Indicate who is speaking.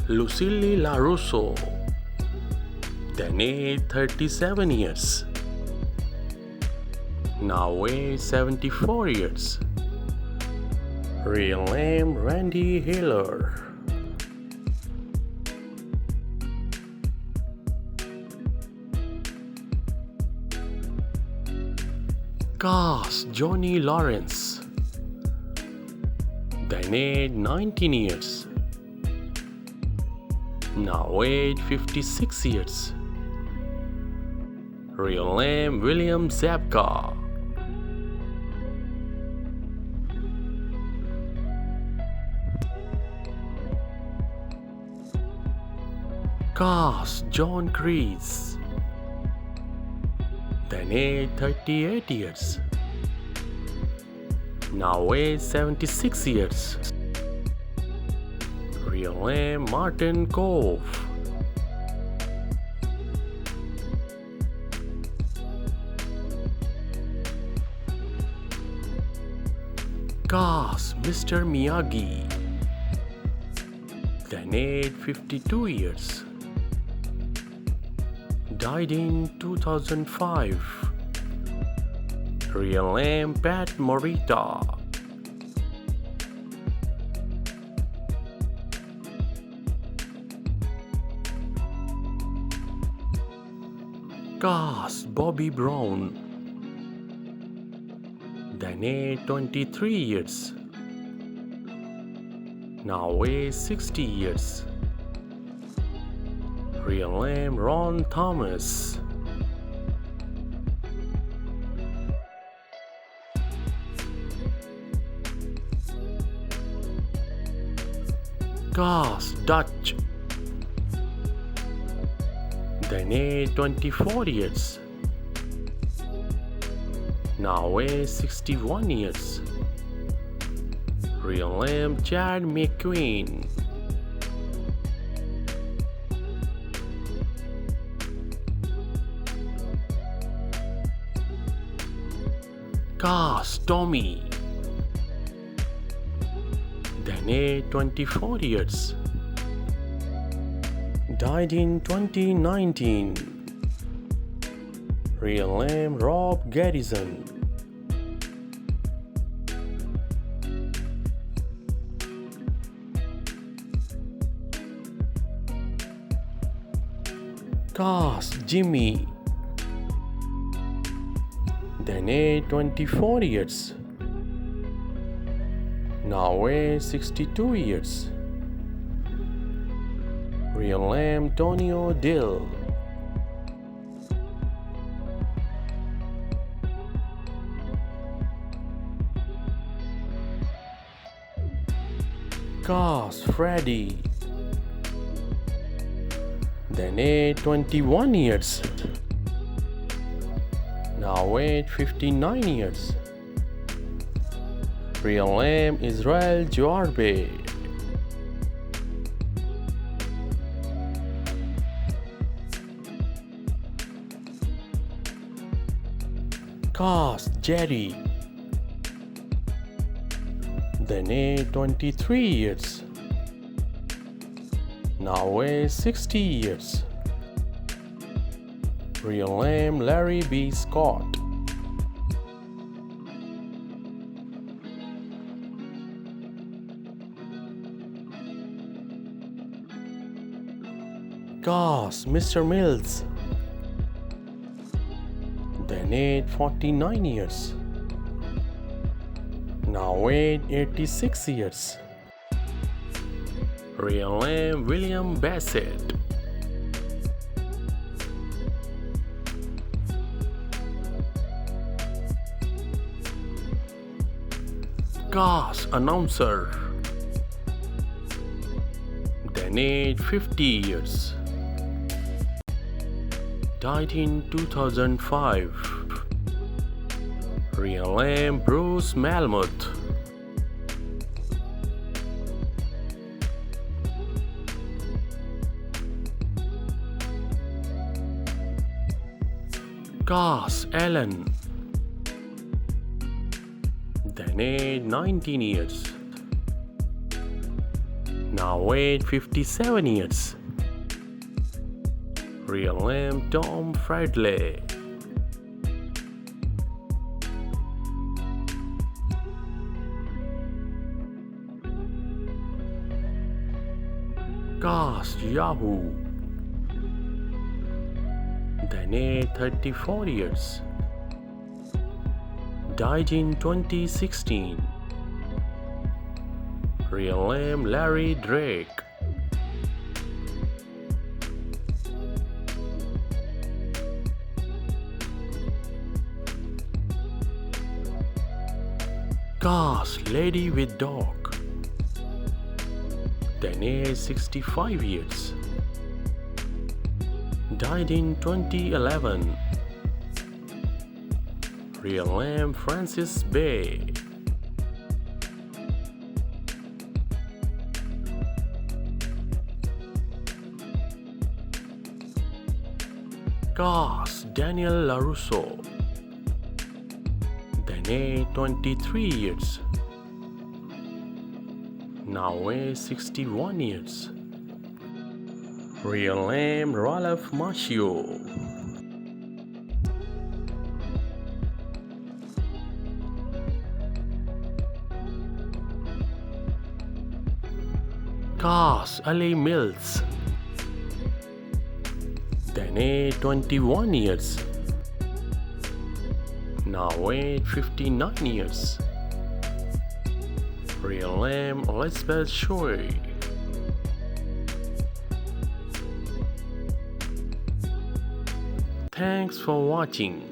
Speaker 1: Lucille LaRusso, then age 37 years, now age 74 years. Real name Randee Healer. Johnny Lawrence, then age 19 years, now age 56 years. Real name William Zabka. John Kreese, then age 38 years, now age 76 years. Real name Martin Kove. Mr. Miyagi, then age 52 years, died in 2005. Real name Pat Morita. Bobby Brown, then age 23 years, now age 60 years. Real name Ron Thomas. Dutch, then age 24 years, now age 61 years. Real name Chad McQueen. Tommy, then age 24 years, died in 2019. Real name Rob Garrison. Jimmy, then age 24 years, now age 62 years. Real name Tony Dill. Freddie, then age 21 years, now age 59 years. Real name Israel Joarbe. Jerry, then age 23 years, now age 60 years. Real name Larry B. Scott. Mr. Mills, then age 49 years, now age 86 years. Real name William Bassett. Announcer, then age 50 years, died in 2005. Real name Bruce Malmuth. Allen, then age 19 years, now aged 57 years. Real name Tom Fradley. Cast Yahoo. Then aged 34 years. Died in 2016. Real name Larry Drake. Cast Lady with Dog. Then aged 65 years. Died in 2011. Real name Francis Bay. Cast Daniel LaRusso. Then aged 23 years. Now aged 61 years. Real name Ralph Macchio. Cast Ali Mills. Then aged 21 years. Now aged 59 years. Real name Elisabeth Shue. Thanks for watching.